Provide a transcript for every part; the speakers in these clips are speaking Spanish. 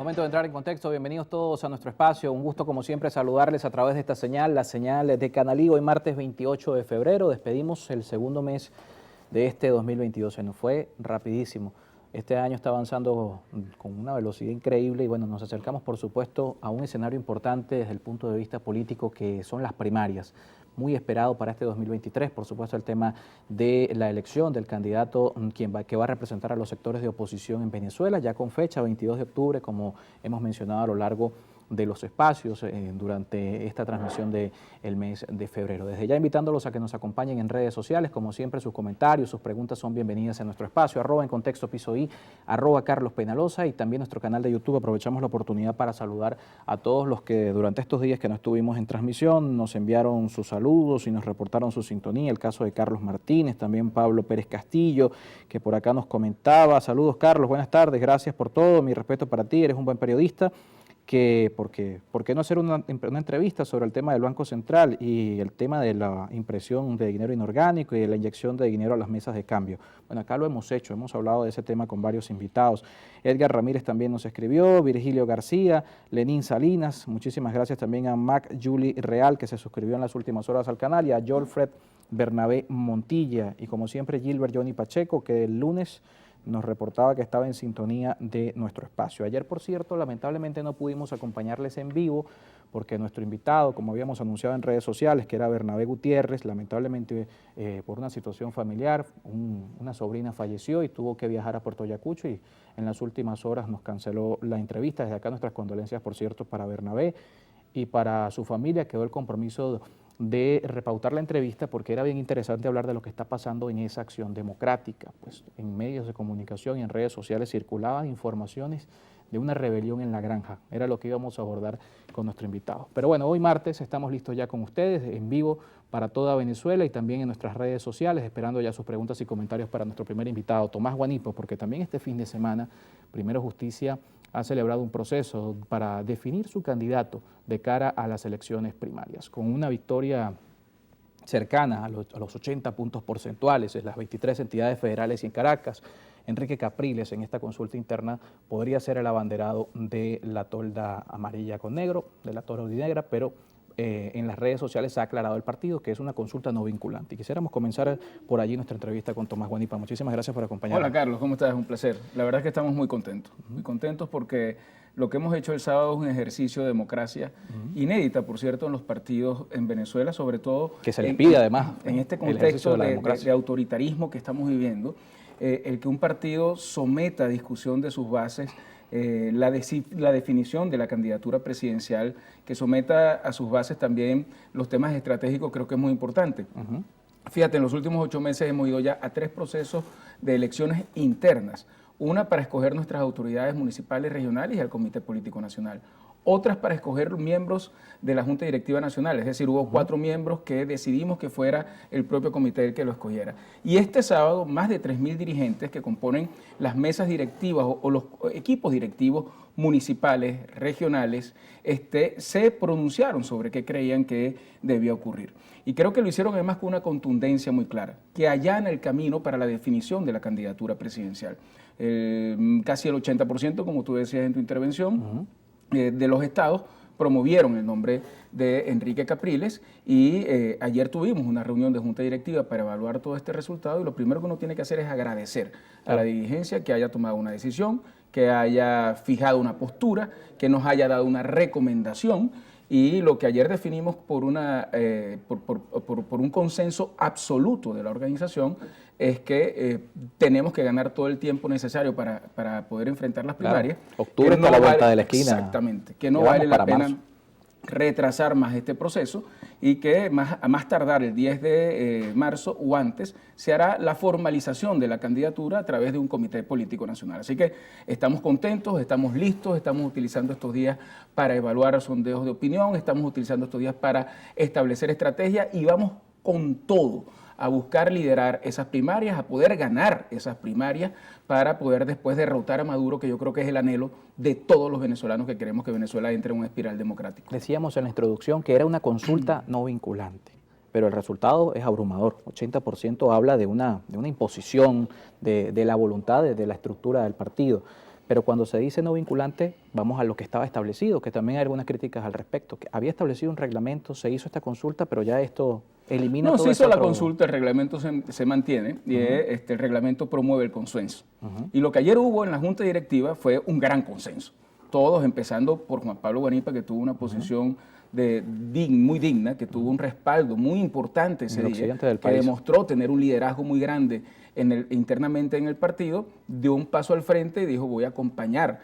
Momento de entrar en contexto, bienvenidos todos a nuestro espacio, un gusto como siempre saludarles a través de esta señal, la señal de Canalí. Hoy martes 28 de febrero, despedimos el segundo mes de este 2022, se nos fue rapidísimo. Este año está avanzando con una velocidad increíble y bueno, nos acercamos por supuesto a un escenario importante desde el punto de vista político que son las primarias. Muy esperado para este 2023, por supuesto el tema de la elección del candidato que va a representar a los sectores de oposición en Venezuela, ya con fecha 22 de octubre, como hemos mencionado a lo largo de los espacios durante esta transmisión del mes de febrero. Desde ya invitándolos a que nos acompañen en redes sociales, como siempre sus comentarios, sus preguntas son bienvenidas en nuestro espacio, @en contexto piso I, @Carlos Penalosa y también nuestro canal de YouTube. Aprovechamos la oportunidad para saludar a todos los que durante estos días que no estuvimos en transmisión nos enviaron sus saludos y nos reportaron su sintonía, el caso de Carlos Martínez, también Pablo Pérez Castillo, que por acá nos comentaba. Saludos Carlos, buenas tardes, gracias por todo, mi respeto para ti, eres un buen periodista. ¿Por qué no hacer una entrevista sobre el tema del Banco Central y el tema de la impresión de dinero inorgánico y de la inyección de dinero a las mesas de cambio? Bueno, acá lo hemos hecho, hemos hablado de ese tema con varios invitados. Edgar Ramírez también nos escribió, Virgilio García, Lenín Salinas, muchísimas gracias también a Mac Julie Real, que se suscribió en las últimas horas al canal, y a Jolfred Bernabé Montilla, y como siempre Gilbert Johnny Pacheco, que el lunes nos reportaba que estaba en sintonía de nuestro espacio. Ayer, por cierto, lamentablemente no pudimos acompañarles en vivo porque nuestro invitado, como habíamos anunciado en redes sociales, que era Bernabé Gutiérrez, lamentablemente por una situación familiar, una sobrina falleció y tuvo que viajar a Puerto Ayacucho y en las últimas horas nos canceló la entrevista. Desde acá nuestras condolencias, por cierto, para Bernabé y para su familia. Quedó el compromiso de repautar la entrevista porque era bien interesante hablar de lo que está pasando en esa acción democrática. Pues en medios de comunicación y en redes sociales circulaban informaciones de una rebelión en la granja. Era lo que íbamos a abordar con nuestro invitado. Pero bueno, hoy martes estamos listos ya con ustedes en vivo para toda Venezuela y también en nuestras redes sociales, esperando ya sus preguntas y comentarios para nuestro primer invitado, Tomás Guanipo, porque también este fin de semana, Primero Justicia ha celebrado un proceso para definir su candidato de cara a las elecciones primarias, con una victoria cercana a los 80 puntos porcentuales en las 23 entidades federales y en Caracas. Enrique Capriles en esta consulta interna podría ser el abanderado de la tolda amarilla con negro, de la tolda negra, pero en las redes sociales se ha aclarado el partido que es una consulta no vinculante. Y quisiéramos comenzar por allí nuestra entrevista con Tomás Guanipa. Muchísimas gracias por acompañarnos. Hola Carlos, ¿cómo estás? Es un placer. La verdad es que estamos muy contentos porque lo que hemos hecho el sábado es un ejercicio de democracia inédita, por cierto, en los partidos en Venezuela, sobre todo que se les pide además en este contexto de autoritarismo que estamos viviendo, el que un partido someta a discusión de sus bases la definición de la candidatura presidencial, que someta a sus bases también los temas estratégicos, creo que es muy importante. Fíjate, en los últimos 8 meses hemos ido ya a 3 procesos de elecciones internas. Una para escoger nuestras autoridades municipales, regionales y al Comité Político Nacional. Otras para escoger miembros de la Junta Directiva Nacional, es decir, hubo 4 miembros que decidimos que fuera el propio comité el que lo escogiera. Y este sábado, más de 3.000 dirigentes que componen las mesas directivas o los equipos directivos municipales, regionales, se pronunciaron sobre qué creían que debía ocurrir. Y creo que lo hicieron además con una contundencia muy clara, que allana el camino para la definición de la candidatura presidencial. Casi el 80%, como tú decías en tu intervención, de los estados promovieron el nombre de Enrique Capriles y ayer tuvimos una reunión de junta directiva para evaluar todo este resultado y lo primero que uno tiene que hacer es agradecer a la dirigencia que haya tomado una decisión, que haya fijado una postura, que nos haya dado una recomendación. Y lo que ayer definimos por un consenso absoluto de la organización es que tenemos que ganar todo el tiempo necesario para poder enfrentar las primarias. Octubre está a la vuelta de la esquina. Exactamente, que no vale la pena retrasar más este proceso y que a más tardar el 10 de marzo o antes se hará la formalización de la candidatura a través de un comité político nacional. Así que estamos contentos, estamos listos, estamos utilizando estos días para evaluar sondeos de opinión, estamos utilizando estos días para establecer estrategias y vamos con todo a buscar liderar esas primarias, a poder ganar esas primarias para poder después derrotar a Maduro, que yo creo que es el anhelo de todos los venezolanos que queremos que Venezuela entre en una espiral democrática. Decíamos en la introducción que era una consulta no vinculante, pero el resultado es abrumador. 80% habla de una imposición de la voluntad de la estructura del partido. Pero cuando se dice no vinculante, vamos a lo que estaba establecido, que también hay algunas críticas al respecto, que había establecido un reglamento, se hizo esta consulta, pero ya esto elimina todo. No, se hizo la consulta, el reglamento se mantiene, y el reglamento promueve el consenso. Y lo que ayer hubo en la Junta Directiva fue un gran consenso. Todos, empezando por Juan Pablo Guanipa, que tuvo una posición muy digna, que tuvo un respaldo muy importante ese día, que demostró tener un liderazgo muy grande internamente en el partido, dio un paso al frente y dijo: voy a acompañar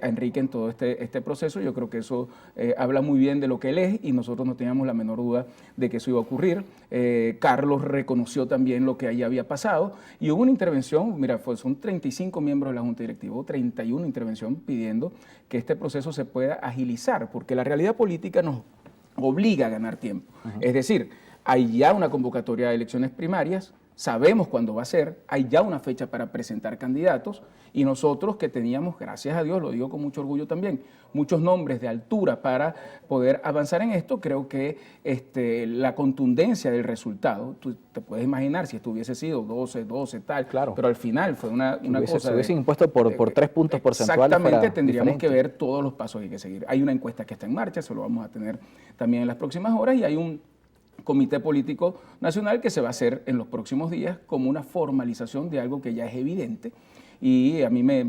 a Enrique en todo este proceso. Yo creo que eso habla muy bien de lo que él es, y nosotros no teníamos la menor duda de que eso iba a ocurrir. Carlos reconoció también lo que ahí había pasado, y hubo una intervención, mira, son 35 miembros de la Junta Directiva, 31 intervención pidiendo que este proceso se pueda agilizar, porque la realidad política nos obliga a ganar tiempo. Es decir, hay ya una convocatoria de elecciones primarias, sabemos cuándo va a ser, hay ya una fecha para presentar candidatos, y nosotros que teníamos, gracias a Dios, lo digo con mucho orgullo también, muchos nombres de altura para poder avanzar en esto, creo que la contundencia del resultado, tú te puedes imaginar si esto hubiese sido 12, tal, claro, pero al final fue una cosa... Se hubiesen impuesto por 3 puntos porcentuales. Exactamente, tendríamos que ver todos los pasos que hay que seguir. Hay una encuesta que está en marcha, eso lo vamos a tener también en las próximas horas, y hay un comité político nacional que se va a hacer en los próximos días como una formalización de algo que ya es evidente, y a mí me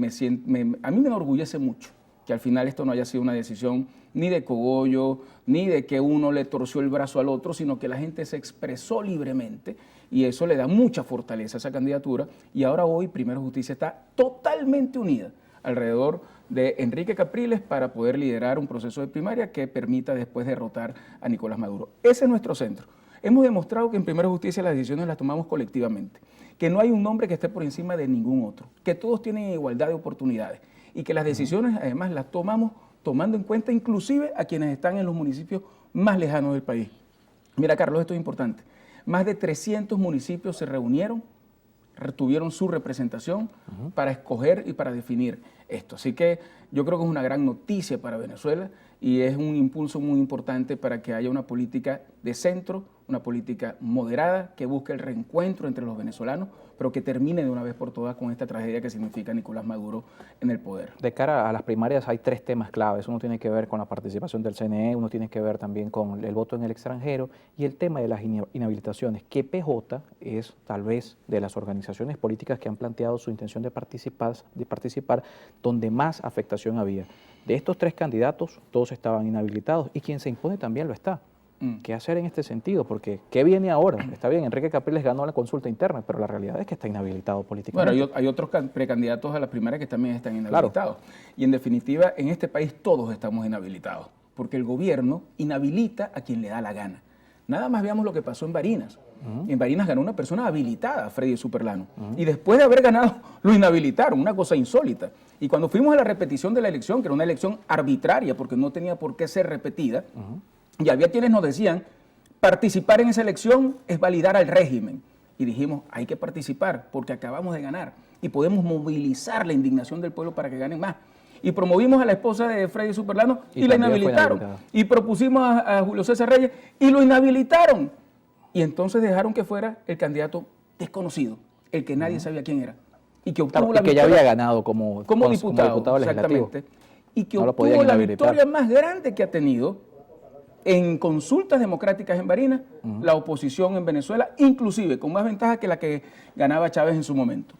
enorgullece mucho que al final esto no haya sido una decisión ni de cogollo, ni de que uno le torció el brazo al otro, sino que la gente se expresó libremente, y eso le da mucha fortaleza a esa candidatura. Y ahora hoy Primero Justicia está totalmente unida alrededor de Enrique Capriles para poder liderar un proceso de primaria que permita después derrotar a Nicolás Maduro. Ese es nuestro centro. Hemos demostrado que en Primero Justicia las decisiones las tomamos colectivamente, que no hay un nombre que esté por encima de ningún otro, que todos tienen igualdad de oportunidades, y que las decisiones además las tomamos tomando en cuenta inclusive a quienes están en los municipios más lejanos del país. Mira, Carlos, esto es importante. Más de 300 municipios se reunieron, tuvieron su representación para escoger y para definir esto. Así que yo creo que es una gran noticia para Venezuela, y es un impulso muy importante para que haya una política de centro, una política moderada que busque el reencuentro entre los venezolanos, pero que termine de una vez por todas con esta tragedia que significa Nicolás Maduro en el poder. De cara a las primarias hay 3 temas claves. Uno tiene que ver con la participación del CNE, uno tiene que ver también con el voto en el extranjero, y el tema de las inhabilitaciones, que PJ es tal vez de las organizaciones políticas que han planteado su intención de participar donde más afectación había. De estos 3 candidatos, todos estaban inhabilitados, y quien se impone también lo está. ¿Qué hacer en este sentido? Porque ¿qué viene ahora? Está bien, Enrique Capriles ganó la consulta interna, pero la realidad es que está inhabilitado políticamente. Bueno, hay otros precandidatos a la primaria que también están inhabilitados. Claro. Y en definitiva, en este país todos estamos inhabilitados, porque el gobierno inhabilita a quien le da la gana. Nada más veamos lo que pasó en Barinas. En Barinas ganó una persona habilitada, Freddy Superlano, y después de haber ganado lo inhabilitaron, una cosa insólita. Y cuando fuimos a la repetición de la elección, que era una elección arbitraria porque no tenía por qué ser repetida, y había quienes nos decían: participar en esa elección es validar al régimen. Y dijimos: hay que participar porque acabamos de ganar y podemos movilizar la indignación del pueblo para que ganen más. Y promovimos a la esposa de Freddy Superlano y la inhabilitaron. Y propusimos a Julio César Reyes y lo inhabilitaron. Y entonces dejaron que fuera el candidato desconocido, el que nadie sabía quién era. Y que obtuvo la victoria, que ya había ganado como diputado legislativo. Y que obtuvo la victoria más grande que ha tenido en consultas democráticas en Barinas, la oposición en Venezuela, inclusive con más ventaja que la que ganaba Chávez en su momento.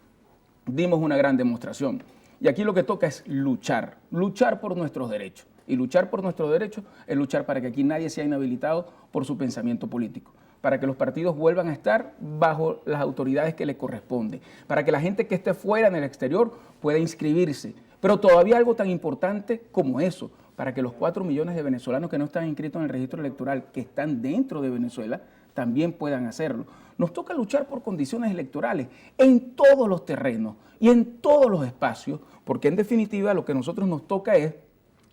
Dimos una gran demostración. Y aquí lo que toca es luchar por nuestros derechos. Y luchar por nuestros derechos es luchar para que aquí nadie sea inhabilitado por su pensamiento político, para que los partidos vuelvan a estar bajo las autoridades que les corresponde, para que la gente que esté fuera en el exterior pueda inscribirse. Pero todavía algo tan importante como eso, para que los 4 millones de venezolanos que no están inscritos en el registro electoral, que están dentro de Venezuela, también puedan hacerlo. Nos toca luchar por condiciones electorales en todos los terrenos y en todos los espacios, porque en definitiva lo que a nosotros nos toca es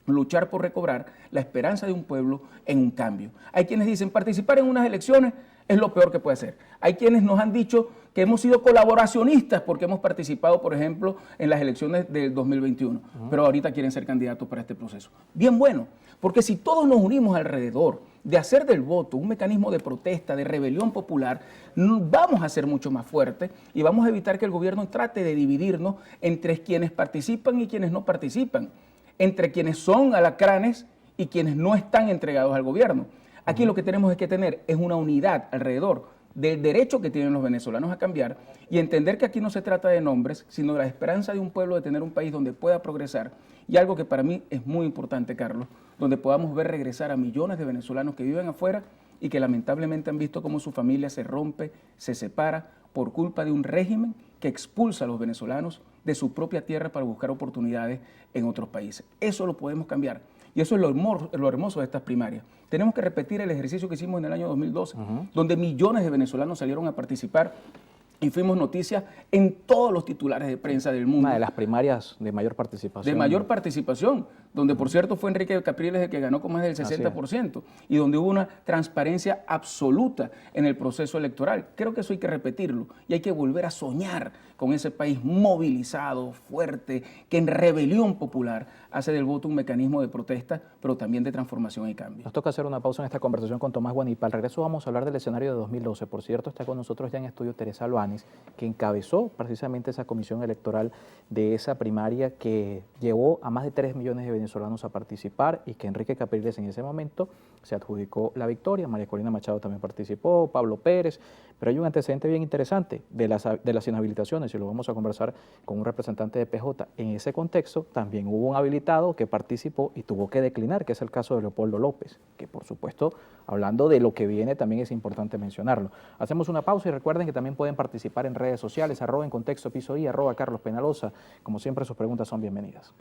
luchar por recobrar la esperanza de un pueblo en un cambio. Hay quienes dicen: participar en unas elecciones es lo peor que puede ser. Hay quienes nos han dicho que hemos sido colaboracionistas porque hemos participado, por ejemplo, en las elecciones del 2021, pero ahorita quieren ser candidatos para este proceso. Bien bueno, porque si todos nos unimos alrededor de hacer del voto un mecanismo de protesta, de rebelión popular, vamos a ser mucho más fuertes y vamos a evitar que el gobierno trate de dividirnos entre quienes participan y quienes no participan, entre quienes son alacranes y quienes no están entregados al gobierno. Aquí lo que tenemos es que tener es una unidad alrededor del derecho que tienen los venezolanos a cambiar y entender que aquí no se trata de nombres, sino de la esperanza de un pueblo de tener un país donde pueda progresar. Y algo que para mí es muy importante, Carlos, donde podamos ver regresar a millones de venezolanos que viven afuera y que lamentablemente han visto cómo su familia se rompe, se separa por culpa de un régimen que expulsa a los venezolanos de su propia tierra para buscar oportunidades en otros países. Eso lo podemos cambiar. Y eso es lo hermoso de estas primarias. Tenemos que repetir el ejercicio que hicimos en el año 2012, donde millones de venezolanos salieron a participar y fuimos noticias en todos los titulares de prensa del mundo. Una de las primarias de mayor participación. De mayor participación, donde por cierto fue Enrique Capriles el que ganó con más del 60% y donde hubo una transparencia absoluta en el proceso electoral. Creo que eso hay que repetirlo y hay que volver a soñar con ese país movilizado, fuerte, que en rebelión popular hace del voto un mecanismo de protesta, pero también de transformación y cambio. Nos toca hacer una pausa en esta conversación con Tomás Guanipa. Al regreso vamos a hablar del escenario de 2012. Por cierto, está con nosotros ya en estudio Teresa Albániz, que encabezó precisamente esa comisión electoral de esa primaria que llevó a más de 3 millones de venezolanos a participar y que Enrique Capriles en ese momento se adjudicó la victoria. María Corina Machado también participó, Pablo Pérez, pero hay un antecedente bien interesante de las inhabilitaciones y lo vamos a conversar con un representante de PJ. En ese contexto también hubo un habilitado que participó y tuvo que declinar, que es el caso de Leopoldo López, que por supuesto, hablando de lo que viene, también es importante mencionarlo. Hacemos una pausa y recuerden que también pueden participar en redes sociales, @encontexto_piso y @Carlos Penaloza. Como siempre, sus preguntas son bienvenidas.